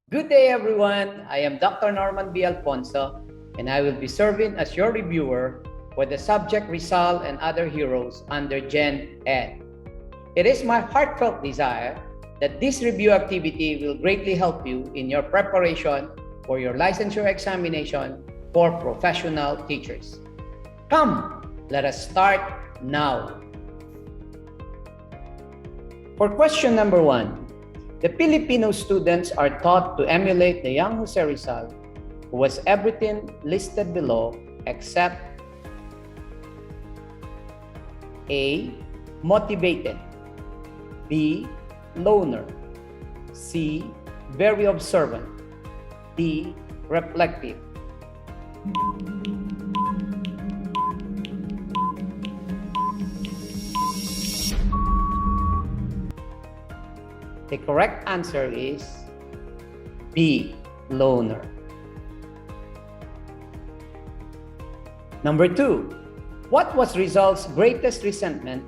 Good day, everyone. I am Dr. Norman B. Alfonso, and I will be serving as your reviewer for the subject Rizal and Other Heroes under GenED. It is my heartfelt desire that this review activity will greatly help you in your preparation for your licensure examination for professional teachers. Come, let us start now. For question number 1, the Filipino students are taught to emulate the young Jose Rizal, who was everything listed below except A. Motivated, B. Loner, C. Very observant, D. Reflective. The correct answer is B. Loner. Number 2. What was Rizal's greatest resentment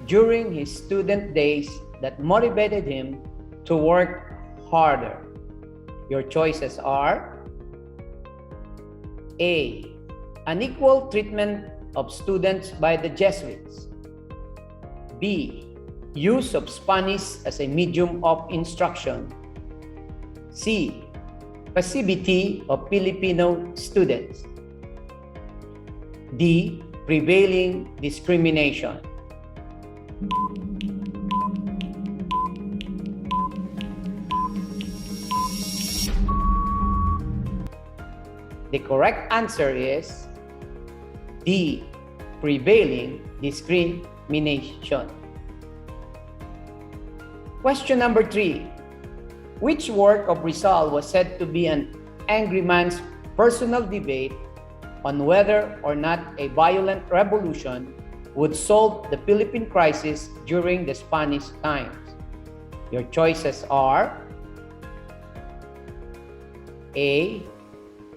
during his student days that motivated him to work harder? Your choices are A. Unequal treatment of students by the Jesuits, B. Use of Spanish as a medium of instruction, C. Passivity of Filipino students, D. Prevailing discrimination. The correct answer is D. Prevailing discrimination. Question number 3. Which work of Rizal was said to be an angry man's personal debate on whether or not a violent revolution would solve the Philippine crisis during the Spanish times? Your choices are A.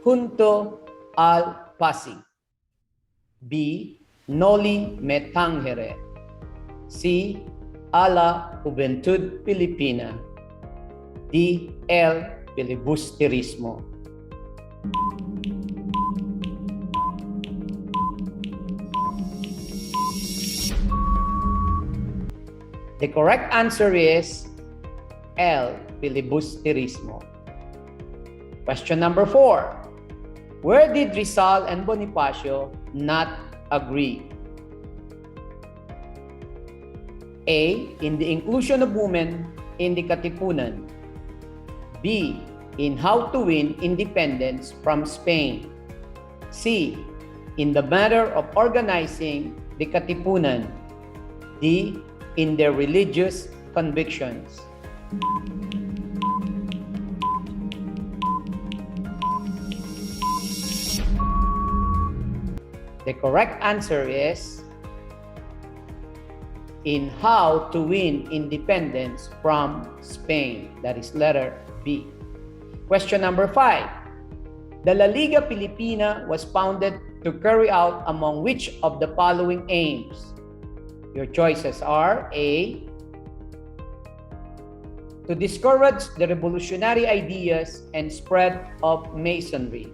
Junto al Pasig, B. Noli Me Tangere, C. A la Juventud Filipina, D. El Filibusterismo. The correct answer is El Filibusterismo. Question number 4. Where did Rizal and Bonifacio not agree? A. In the inclusion of women in the Katipunan, B. In how to win independence from Spain, C. In the matter of organizing the Katipunan, D. In their religious convictions. The correct answer is in how to win independence from Spain. That is letter B. Question number 5. The La Liga Filipina was founded to carry out among which of the following aims? Your choices are A. To discourage the revolutionary ideas and spread of Masonry,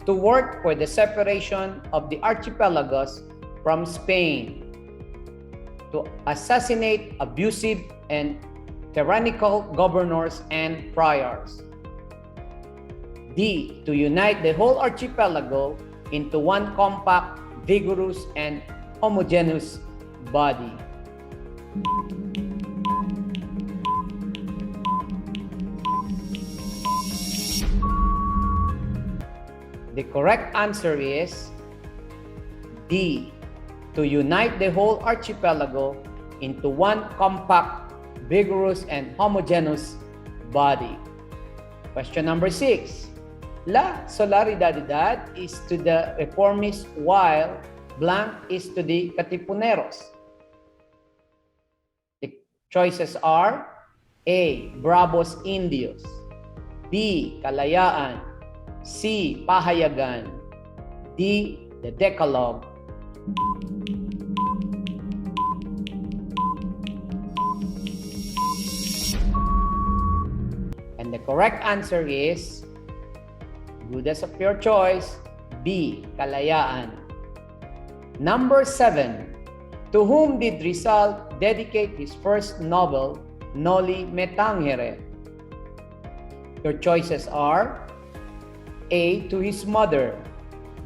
to work for the separation of the archipelagos from Spain, to assassinate abusive and tyrannical governors and friars, D. To unite the whole archipelago into one compact, vigorous, and homogeneous body. The correct answer is D. To unite the whole archipelago into one compact, vigorous, and homogeneous body. Question number 6. La Solidaridad is to the reformists while blank is to the Katipunaros. The choices are A. Bravos Indios, B. Kalayaan, C. Pahayagan, D. The Decalogue. And the correct answer is, goodness of your choice, B. Kalayaan. Number 7. To whom did Rizal dedicate his first novel, Noli Me Tangere? Your choices are A. To his mother,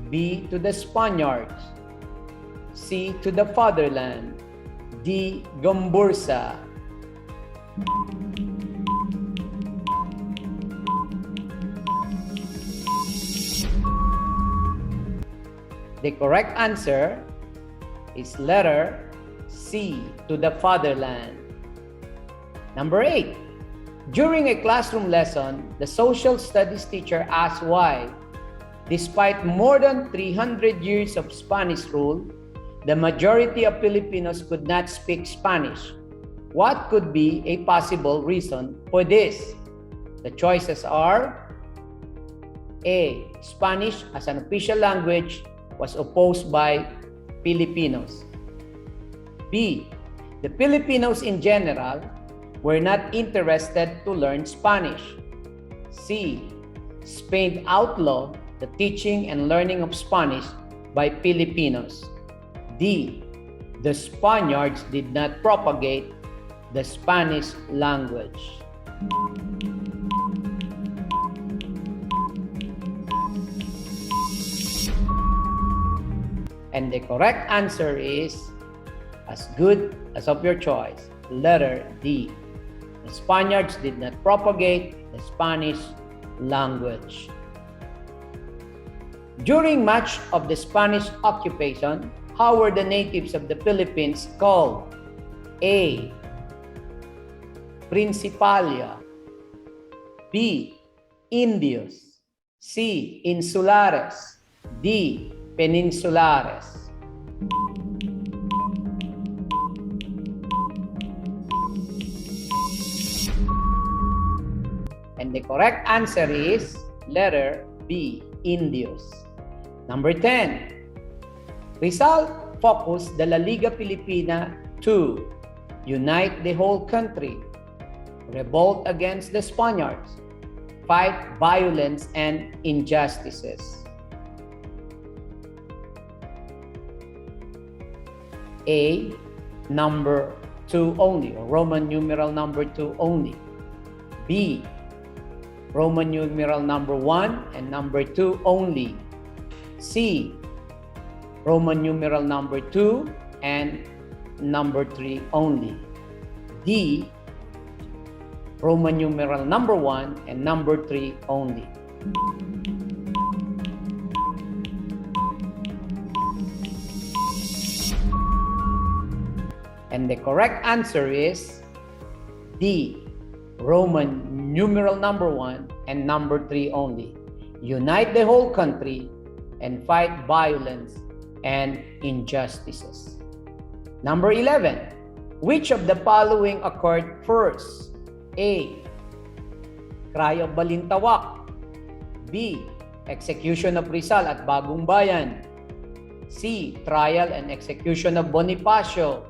B. To the Spaniards, C. To the fatherland, D. Gombursa. The correct answer is letter C. To the fatherland. Number 8. During a classroom lesson, the social studies teacher asked why, despite more than 300 years of Spanish rule, the majority of Filipinos could not speak Spanish. What could be a possible reason for this? The choices are A. Spanish as an official language was opposed by Filipinos. B. The Filipinos in general were not interested to learn Spanish. C. Spain outlawed the teaching and learning of Spanish by Filipinos. D. The Spaniards did not propagate the Spanish language. And the correct answer is as good as of your choice, letter D. The Spaniards did not propagate the Spanish language. During much of the Spanish occupation, how were the natives of the Philippines called? A. Principalia, B. Indios, C. Insulares, D. Peninsulares. And the correct answer is letter B. Indios. Number 10. Rizal focused the Liga Filipina to unite the whole country, revolt against the Spaniards, fight violence and injustices. A. Number 2 only, or Roman numeral number 2 only. B. Roman numeral number 1 and number 2 only. C. Roman numeral number 2 and number 3 only. D. Roman numeral number 1 and number 3 only. And the correct answer is D. Roman numeral number 1 and number 3 only. Unite the whole country and fight violence and injustices. Number 11. Which of the following occurred first? A. Cry of Balintawak. B. Execution of Rizal at Bagong Bayan. C. Trial and execution of Bonifacio.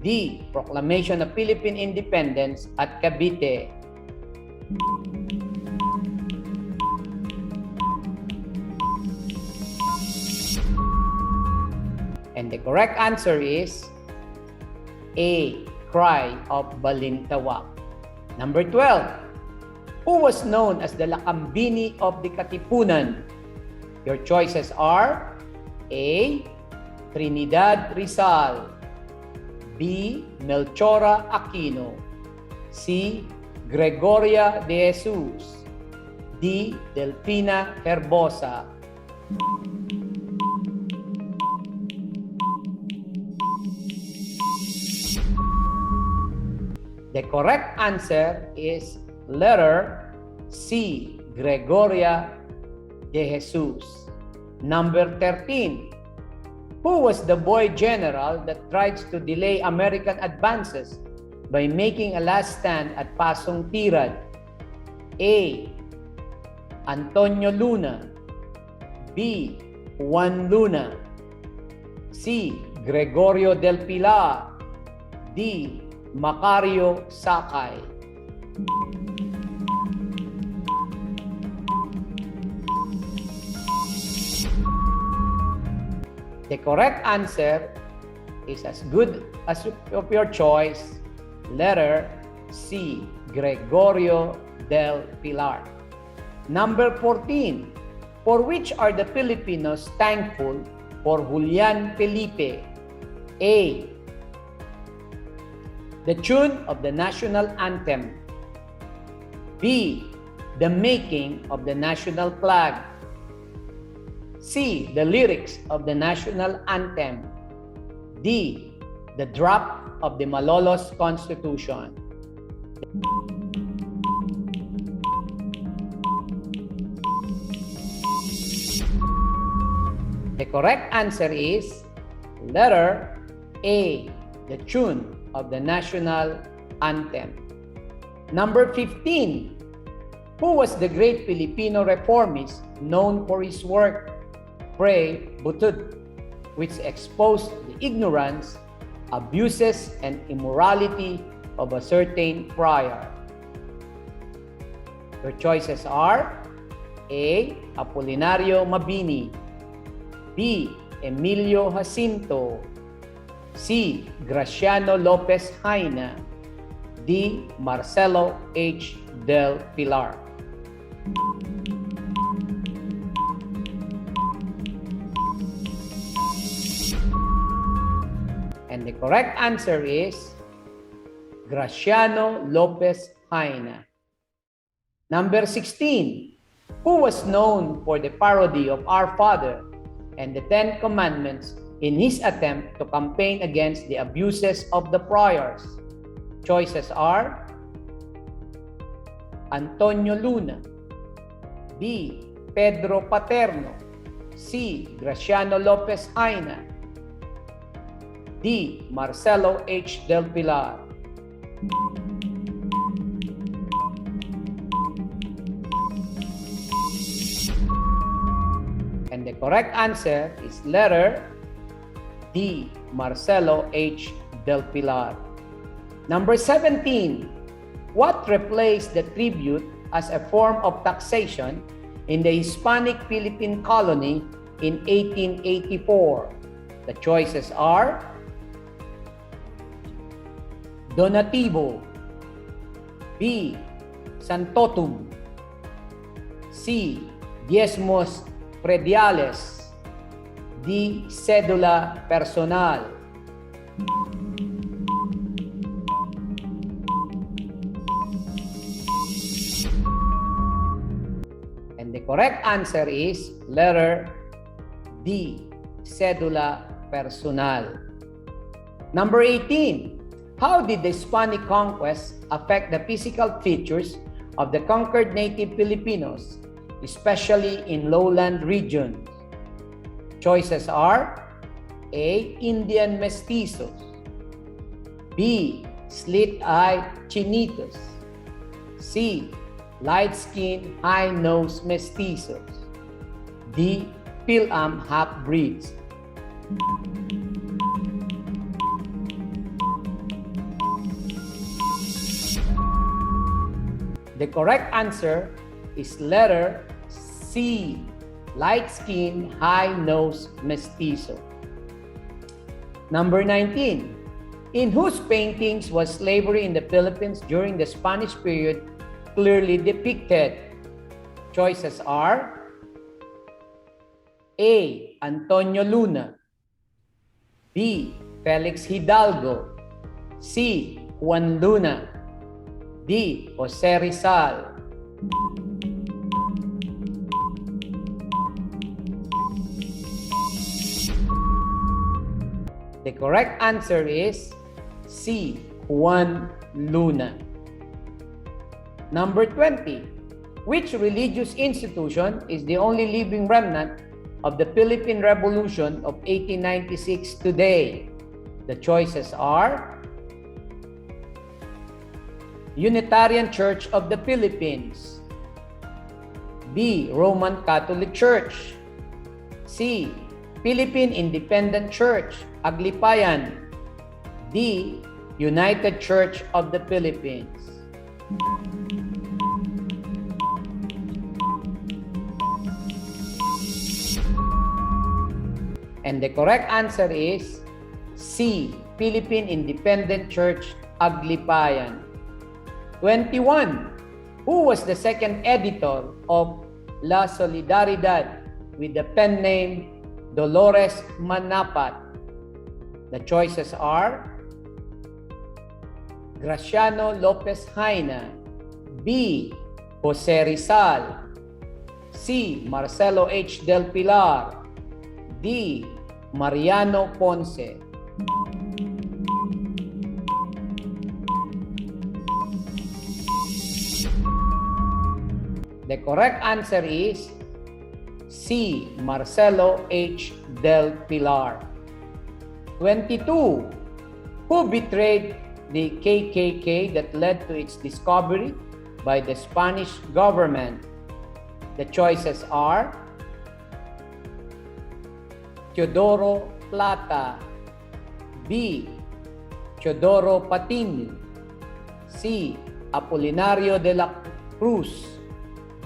D. Proclamation of Philippine independence at Cavite. And the correct answer is A. Cry of Balintawak. Number 12. Who was known as the Lakambini of the Katipunan? Your choices are A. Trinidad Rizal, B. Melchora Aquino, C. Gregoria de Jesus, D. Delfina Herbosa. The correct answer is letter C. Gregoria de Jesus. Number 13. Who was the boy general that tried to delay American advances by making a last stand at Pasong Tirad? A. Antonio Luna, B. Juan Luna, C. Gregorio del Pilar, D. Macario Sakay. The correct answer is as good as of your choice, letter C, Gregorio del Pilar. Number 14. For which are the Filipinos thankful for Julian Felipe? A. The tune of the national anthem. B. The making of the national flag. C. The lyrics of the national anthem. D. The draft of the Malolos Constitution. The correct answer is letter A, the tune of the national anthem. Number 15. Who was the great Filipino reformist known for his work, Fray Botod, which exposed the ignorance, abuses, and immorality of a certain friar? Your choices are A. Apolinario Mabini, B. Emilio Jacinto, C. Graciano Lopez Jaina, D. Marcelo H. del Pilar. And the correct answer is Graciano Lopez Jaina. Number 16. Who was known for the parody of Our Father and the Ten Commandments in his attempt to campaign against the abuses of the friars? Choices are Antonio Luna, B. Pedro Paterno, C. Graciano Lopez Jaina, D. Marcelo H. del Pilar. And the correct answer is letter D. Marcelo H. del Pilar. Number 17. What replaced the tribute as a form of taxation in the Hispanic Philippine colony in 1884? The choices are Donativo, B. Santotum, C. Diezmos prediales, D. Cédula personal. And the correct answer is letter D. Cédula personal. Number 18. How did the Hispanic conquest affect the physical features of the conquered native Filipinos, especially in lowland regions? Choices are A. Indian mestizos, B. Slit-eyed chinitos, C. Light-skinned high-nosed mestizos, D. Pilam half-breeds. The correct answer is letter C. Light-skinned, high-nosed mestizo. Number 19. In whose paintings was slavery in the Philippines during the Spanish period clearly depicted? Choices are A. Antonio Luna, B. Felix Hidalgo, C. Juan Luna, D. Jose Rizal. The correct answer is C. Juan Luna. Number 20. Which religious institution is the only living remnant of the Philippine Revolution of 1896 today? The choices are Unitarian Church of the Philippines, B. Roman Catholic Church, C. Philippine Independent Church, Aglipayan, D. United Church of the Philippines. And the correct answer is C. Philippine Independent Church, Aglipayan. 21. Who was the second editor of La Solidaridad with the pen name Dolores Manapat? The choices are Graciano Lopez Jaina, B. Jose Rizal, C. Marcelo H. Del Pilar, D. Mariano Ponce. The correct answer is C. Marcelo H. Del Pilar. 22. Who betrayed the KKK that led to its discovery by the Spanish government? The choices are Teodoro Plata, B. Teodoro Patini, C. Apolinario de la Cruz,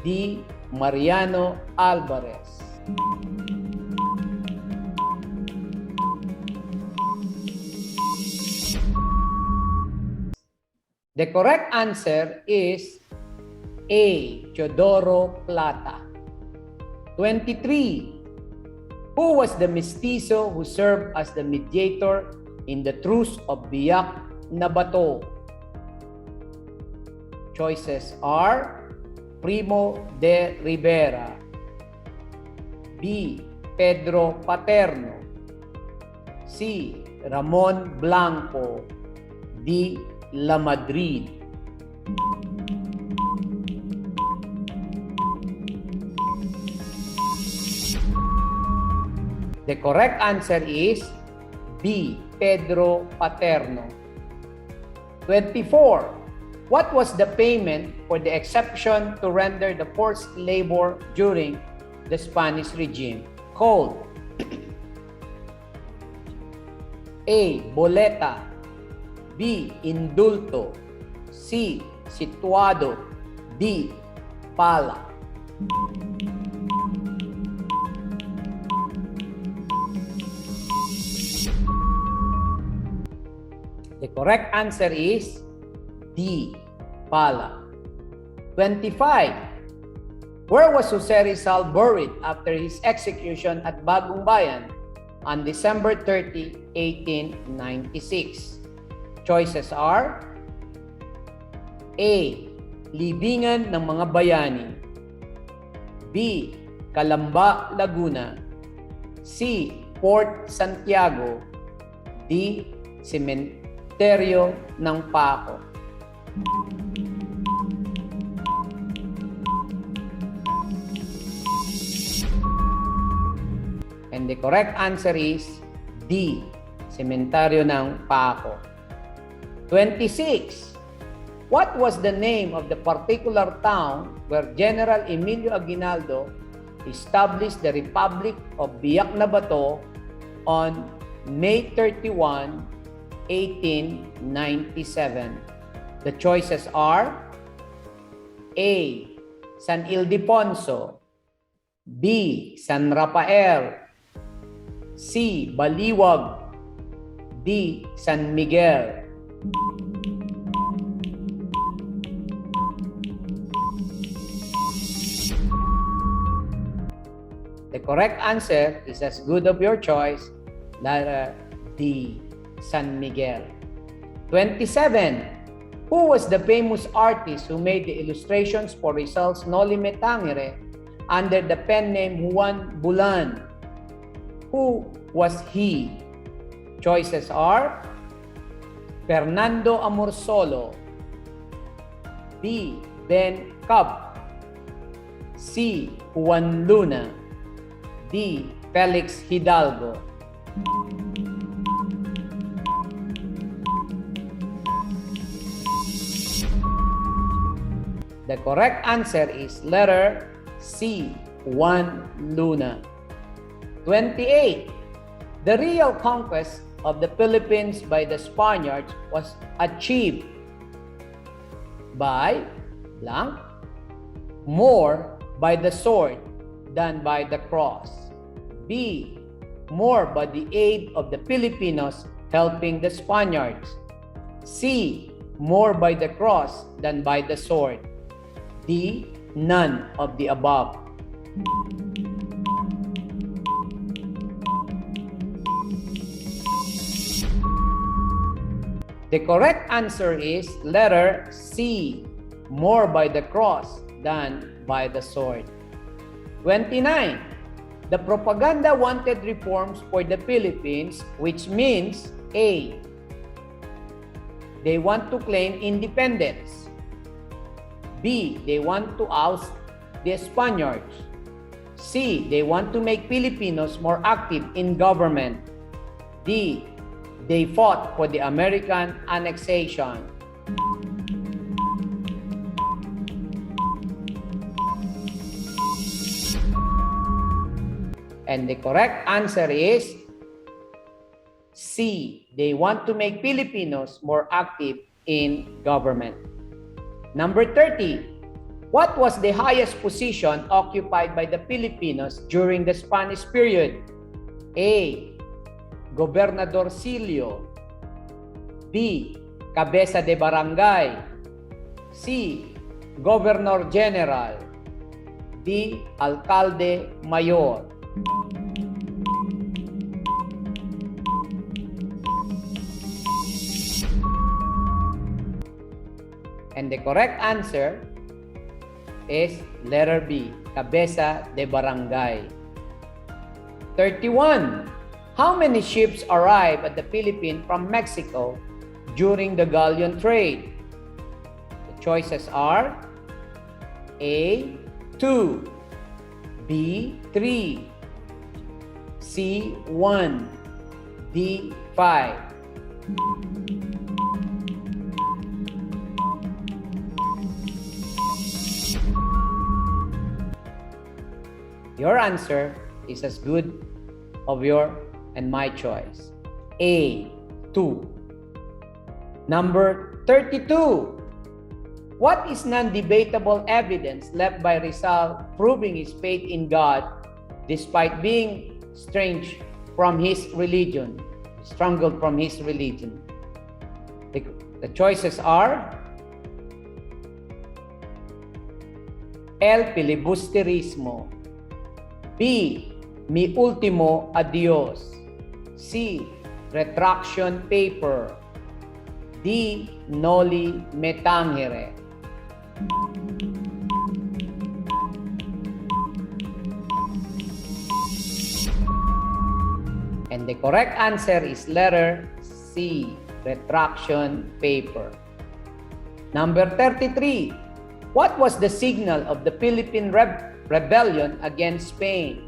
D. Mariano Alvarez. The correct answer is A. Teodoro Plata. 23. Who was the mestizo who served as the mediator in the Truce of Biak-na-Bato? Choices are Primo de Rivera, B. Pedro Paterno, C. Ramon Blanco, D. La Madrid. The correct answer is B. Pedro Paterno. 24. What was the payment for the exception to render the forced labor during the Spanish regime called? A. Boleta, B. Indulto, C. Situado, D. Pala. The correct answer is D. Pala. 25. Where was Jose Rizal buried after his execution at Bagong Bayan on December 30, 1896? Choices are A. Libingan ng mga bayani, B. Calamba, Laguna, C. Port Santiago, D. Sementeryo ng Paco. And the correct answer is D. Sementeryo ng Paco. 26. What was the name of the particular town where General Emilio Aguinaldo established the Republic of Biak-na-Bato on May 31, 1897? The choices are A. San Ildefonso, B. San Rafael, C. Baliwag, D. San Miguel. The correct answer is as good of your choice, letter D. San Miguel. 27. Who was the famous artist who made the illustrations for Rizal's Noli Me Tangere under the pen name Juan Bulan? Who was he? Choices are Fernando Amorsolo, B. Ben Cab, C. Juan Luna, D. Felix Hidalgo. The correct answer is letter C. Juan Luna. 28. The real conquest of the Philippines by the Spaniards was achieved by blank, more by the sword than by the cross. B. more by the aid of the Filipinos helping the Spaniards? C. More by the cross than by the sword. D. None of the above. The correct answer is letter C. More by the cross than by the sword. 29. The propaganda wanted reforms for the Philippines, which means A. They want to claim independence. B. They want to oust the Spaniards. C. They want to make Filipinos more active in government. D. They fought for the American annexation. And the correct answer is C. They want to make Filipinos more active in government. Number 30. What was the highest position occupied by the Filipinos during the Spanish period? A. Gobernadorcillo. B. Cabeza de Barangay. C. Governor General. D. Alcalde Mayor. And the correct answer is letter B, Cabeza de Barangay. 31. How many ships arrived at the Philippines from Mexico during the Galleon Trade? The choices are A. 2, B. 3, C. 1, D. 5. Your answer is as good of your and my choice. A. 2. Number 32. What is non-debatable evidence left by Rizal proving his faith in God despite being estranged from his religion, strangled from his religion? The choices are El filibusterismo. B. Mi ultimo adios. C. Retraction paper. D. Noli Me Tangere. And the correct answer is letter C. Retraction paper. Number 33. What was the signal of the Philippine Rebellion against Spain?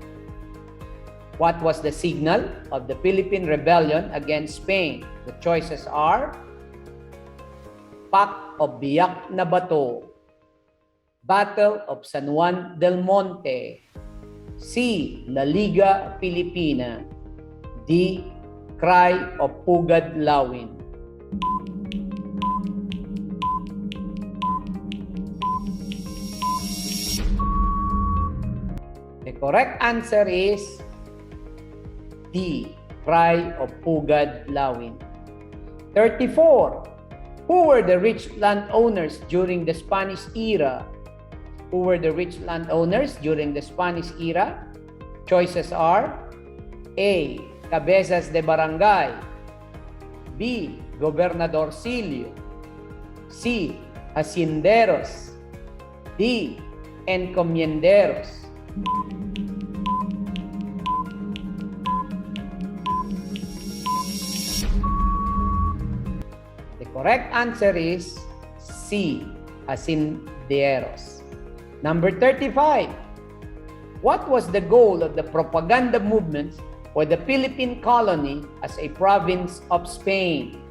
What was the signal of the Philippine Rebellion against Spain? The choices are Pact of Biak-na-Bato, Battle of San Juan del Monte, C. La Liga Filipina, D. Cry of Pugad Lawin. The correct answer is D. Cry of Pugad Lawin. 34. Who were the rich landowners during the Spanish era? Who were the rich landowners during the Spanish era? Choices are A. Cabezas de Barangay, B. Gobernadorcillo, C. Hacienderos, D. Encomienderos. The correct answer is C. Hacienderos. Number 35. What was the goal of the propaganda movements for the Philippine colony as a province of Spain?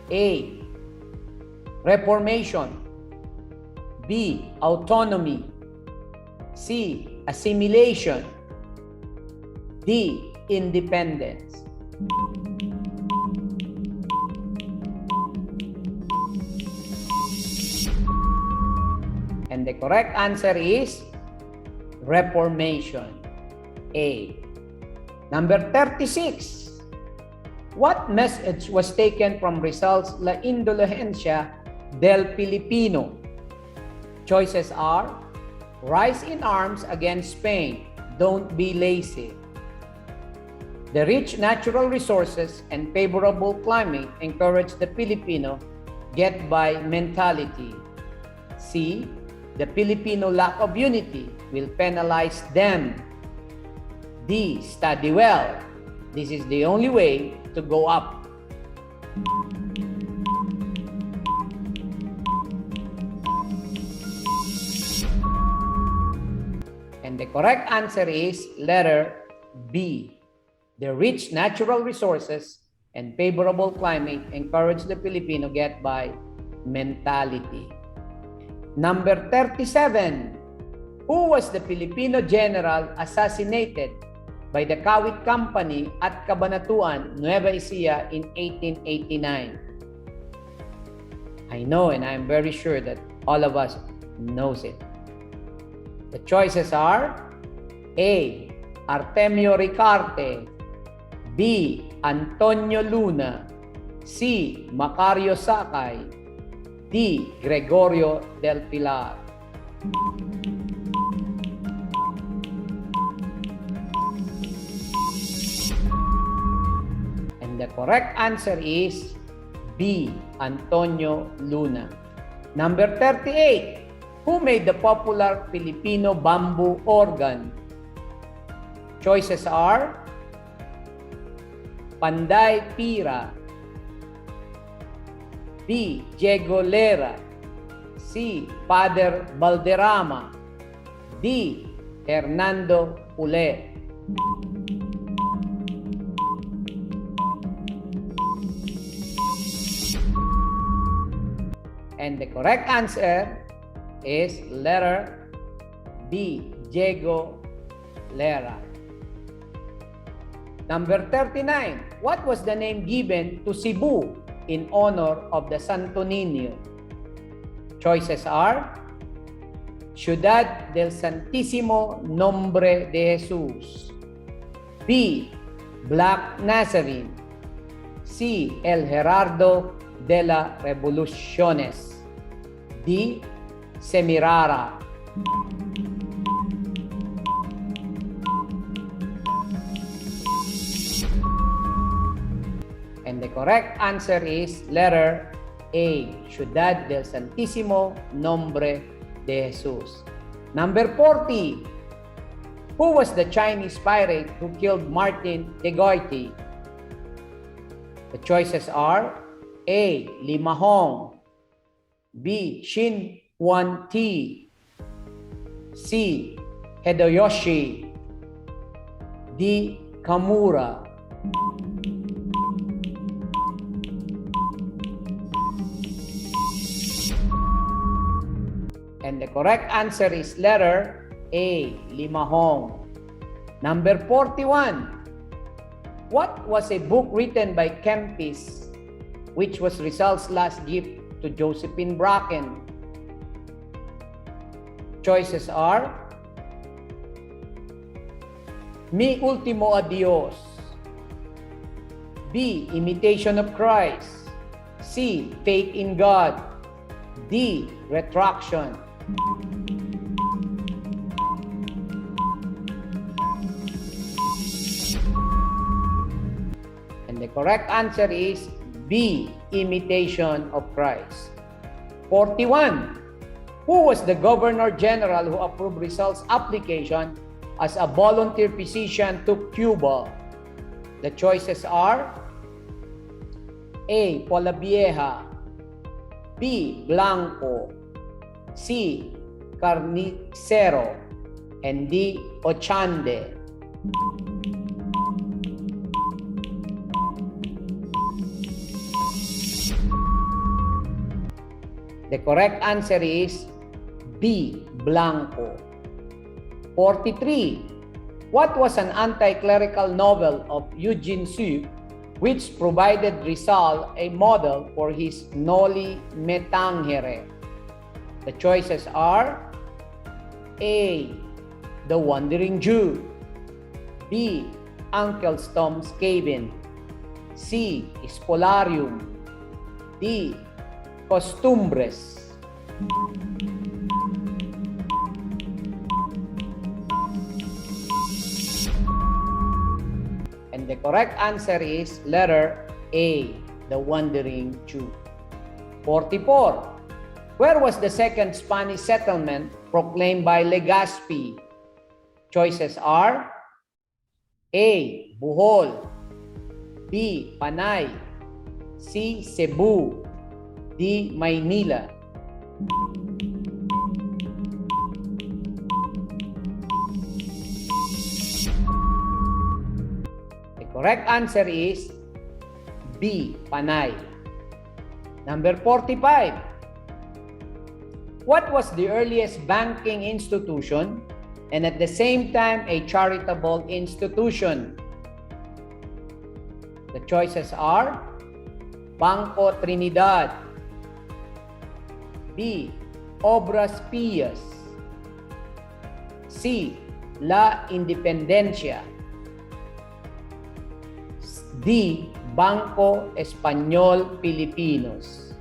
A. Reformation. B. Autonomy. C. Assimilation. D. Independence. And the correct answer is Reformation. A. Number 36. What message was taken from Rizal's La Indulgencia del Filipino? Choices are: rise in arms against Spain, don't be lazy. The rich natural resources and favorable climate encourage the Filipino get by mentality. C. The Filipino lack of unity will penalize them. D. Study well. This is the only way to go up. And the correct answer is letter B. The rich natural resources and favorable climate encourage the Filipino get by mentality. Number 37. Who was the Filipino general assassinated by the Kawit Company at Cabanatuan, Nueva Ecija in 1889? I know, and I'm very sure that all of us knows it. The choices are: A. Artemio Ricarte, B. Antonio Luna, C. Macario Sakay, D. Gregorio del Pilar. And the correct answer is B. Antonio Luna. Number 38. Who made the popular Filipino bamboo organ? Choices are: Panday Pira, B. Diego Lera, C. Father Valderrama, D. Hernando Pule. And the correct answer is letter B. Diego Lera. Number 39. What was the name given to Cebu in honor of the Santo Niño? Choices are: Ciudad del Santísimo Nombre de Jesús, B. Black Nazarene, C. El Gerardo de las Revoluciones, D. Semirara. And the correct answer is letter A. Ciudad del Santísimo Nombre de Jesús. Number 40. Who was the Chinese pirate who killed Martin de Goiti? The choices are: A. Limahong, B. Shin Wan Ti, C. Hideyoshi, D. Kamura. And the correct answer is letter A. Limahong. Number 41. What was a book written by Kempis which was Rizal's last gift to Josephine Bracken? Choices are: Mi Ultimo Adios, B. Imitation of Christ, C. Faith in God, D. Retraction. And the correct answer is B. Imitation of Christ. 41. Who was the Governor General who approved Rizal's application as a volunteer physician to Cuba? The choices are: A. Polavieja, B. Blanco, C. Carnicero, and D. Ochande. The correct answer is B. Blanco. 43. What was an anti-clerical novel of Eugene Sue which provided Rizal a model for his Noli Me Tangere? The choices are: A. The Wandering Jew, B. Uncle Tom's Cabin. C. Spolarium. D. Costumbres. And the correct answer is letter A, the Wandering Jew. 44. Where was the second Spanish settlement proclaimed by Legazpi? Choices are A. Bohol, B. Panay, C. Cebu, D. Maynila. The correct answer is B. Panay. Number 45. What was the earliest banking institution and at the same time a charitable institution? The choices are Banco Trinidad, B. Obras Pias, C. La Independencia, D. Banco Espanyol Filipinos.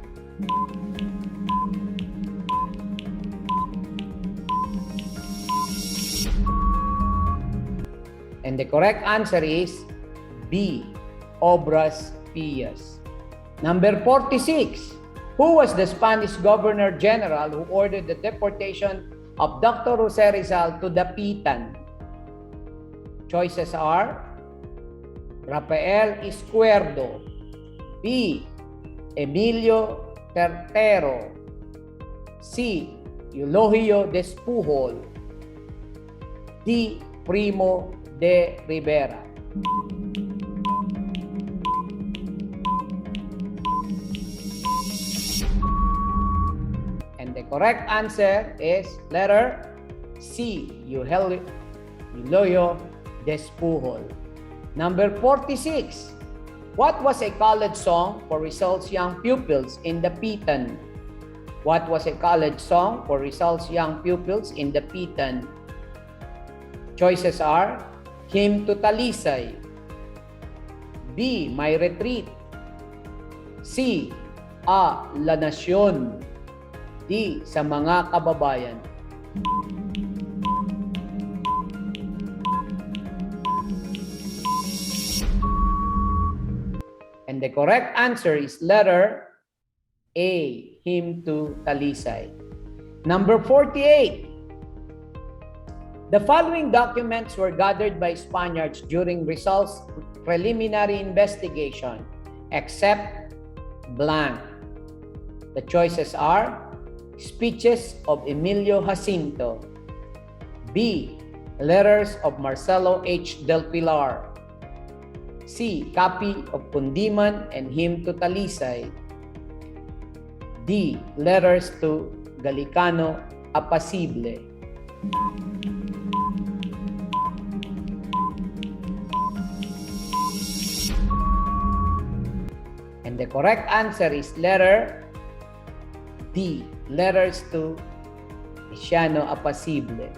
And the correct answer is B. Obras Pias. Number 46. Who was the Spanish Governor General who ordered the deportation of Dr. Jose Rizal to Dapitan? Choices are Rafael Izquierdo, B. Emilio Tertero, C. Eulogio Despujol, D. Primo de Rivera. And the correct answer is letter C. Eulogio Despujol. Number 46. What was a college song for Rizal's young pupils in Dapitan? What was a college song for Rizal's young pupils in Dapitan? Choices are Hymn to Talisay, B. My Retreat, C. A. La Nacion, D. Sa Mga Kababayan. And the correct answer is letter A. Hymn to Talisay. Number 48. The following documents were gathered by Spaniards during Rizal's preliminary investigation, except blank. The choices are Speeches of Emilio Jacinto, B. Letters of Marcelo H. del Pilar, C. Copy of Kundiman and Hymn to Talisay, D. Letters to Galicano Apacible. And the correct answer is letter D. Letters to Isiano Apacible.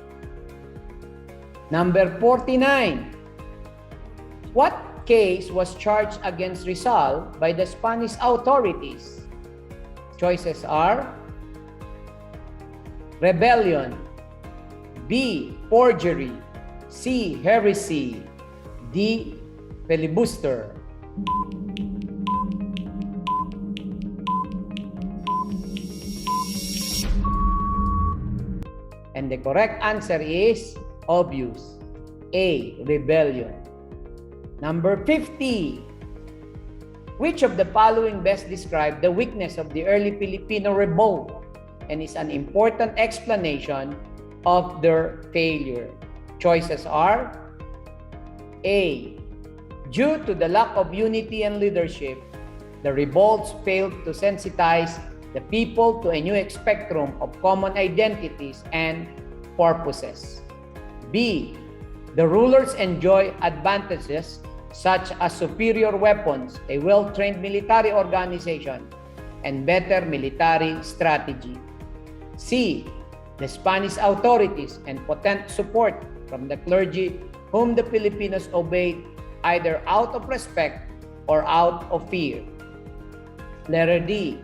Number 49. What case was charged against Rizal by the Spanish authorities? Choices are Rebellion, B. Forgery, C. Heresy, D. Filibuster. And the correct answer is obvious, A. Rebellion. Number 50. Which of the following best describe the weakness of the early Filipino revolt and is an important explanation of their failure? Choices are A. Due to the lack of unity and leadership, the revolts failed to sensitize the people to a new spectrum of common identities and purposes. B. The rulers enjoy advantages such as superior weapons, a well-trained military organization, and better military strategy. C. The Spanish authorities and potent support from the clergy whom the Filipinos obeyed either out of respect or out of fear. Letter D.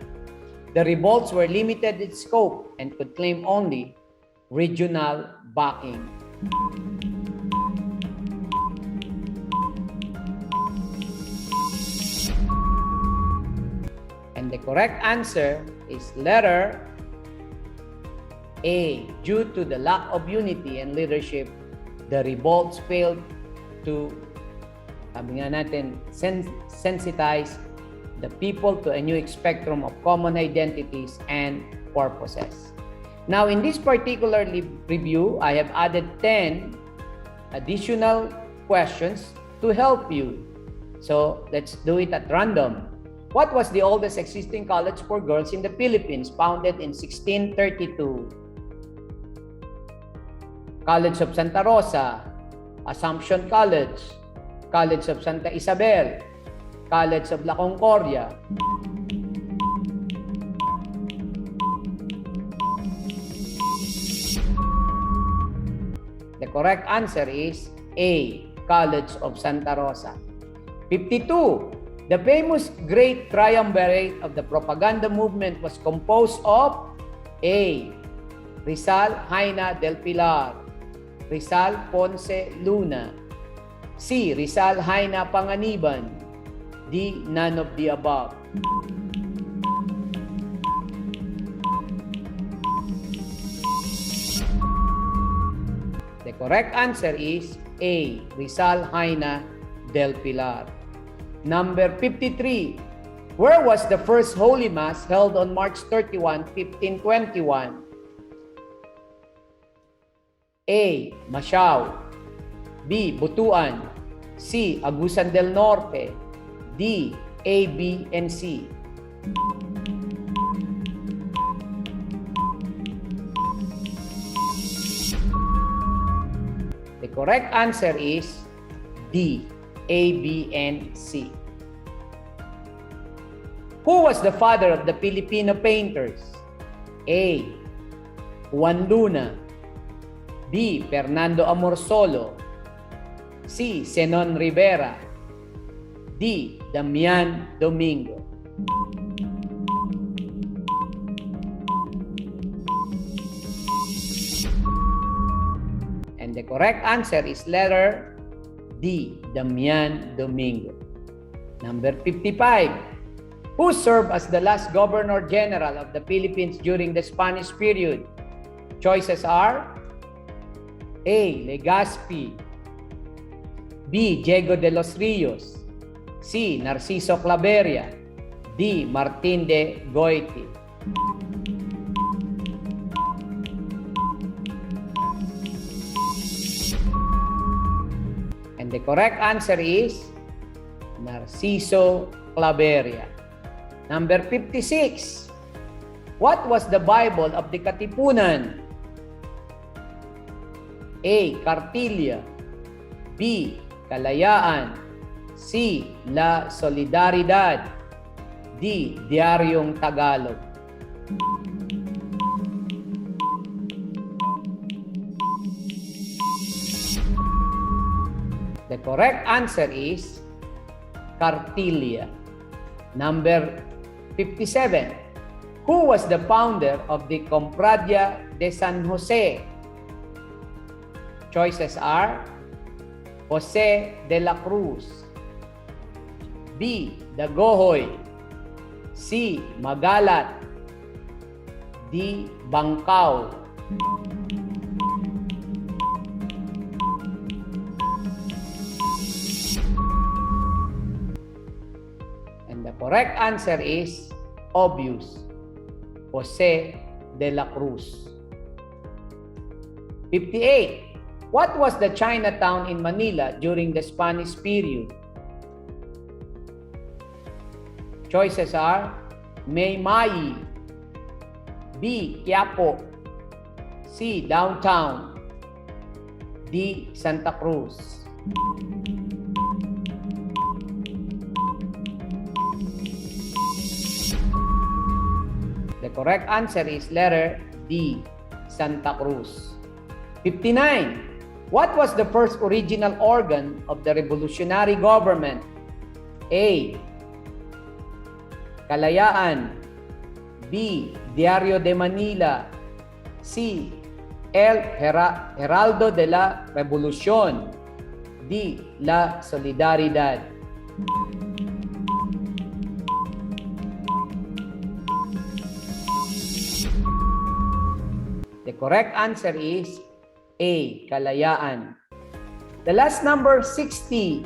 The revolts were limited in scope and could claim only regional backing. And the correct answer is letter A. Due to the lack of unity and leadership, the revolts failed to, sabi nga natin, sensitize the people to a new spectrum of common identities and purposes. Now, in this particular review, I have added 10 additional questions to help you. So, let's do it at random. What was the oldest existing college for girls in the Philippines, founded in 1632? College of Santa Rosa, Assumption College, College of Santa Isabel, College of La Concordia. The correct answer is A, College of Santa Rosa. 52. The famous Great Triumvirate of the propaganda movement was composed of A, Rizal, Jaina del Pilar, Rizal, Ponce, Luna, C, Rizal, Jaina, Panganiban, D, none of the above. The correct answer is A, Rizal, Jaina del Pilar. Number 53. Where was the first Holy Mass held on March 31, 1521? A, Masiao, B, Butuan, C, Agusan del Norte, D, A, B, and C. The correct answer is D, A, B, and C. Who was the father of the Filipino painters? A, Juan Luna, B, Fernando Amorsolo, C, Zenon Rivera, D, Damian Domingo. And the correct answer is letter D, Damian Domingo. Number 55. Who served as the last Governor General of the Philippines during the Spanish period? Choices are A, Legazpi, B, Diego de los Rios, C, Narciso Claveria, D, Martin de Goiti. And the correct answer is Narciso Claveria. Number 56. What was the Bible of the Katipunan? A, Cartilla, B, Kalayaan, C, La Solidaridad, D, Diaryong Tagalog. The correct answer is Cartilla. Number 57. Who was the founder of the Confradia de San Jose? Choices are Jose de la Cruz, B, Dagohoy, C, Magalat, D, Bangkao. And the correct answer is obvious, Jose de la Cruz. 58. What was the Chinatown in Manila during the Spanish period? Choices are Maymayi, B, Quiapo, C, Downtown, D, Santa Cruz. The correct answer is letter D, Santa Cruz. 59. What was the first original organ of the revolutionary government? A. Kalayaan. B. Diario de Manila. C. El Heraldo de la Revolución. D. La Solidaridad. The correct answer is A. Kalayaan. The last number, 60.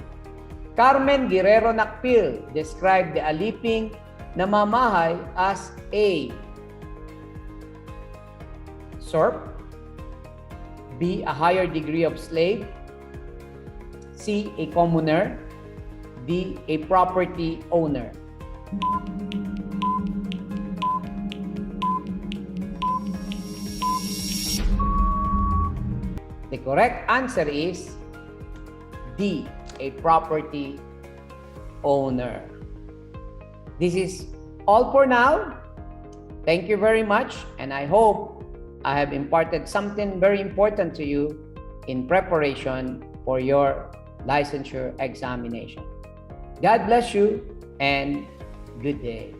Carmen Guerrero Nakpil described the aliping namamahay as A. Serf. B. A higher degree of slave. C. A commoner. D. A property owner. The correct answer is D. A property owner. This is all for now. Thank you very much, and I hope I have imparted something very important to you in preparation for your licensure examination. God bless you and good day.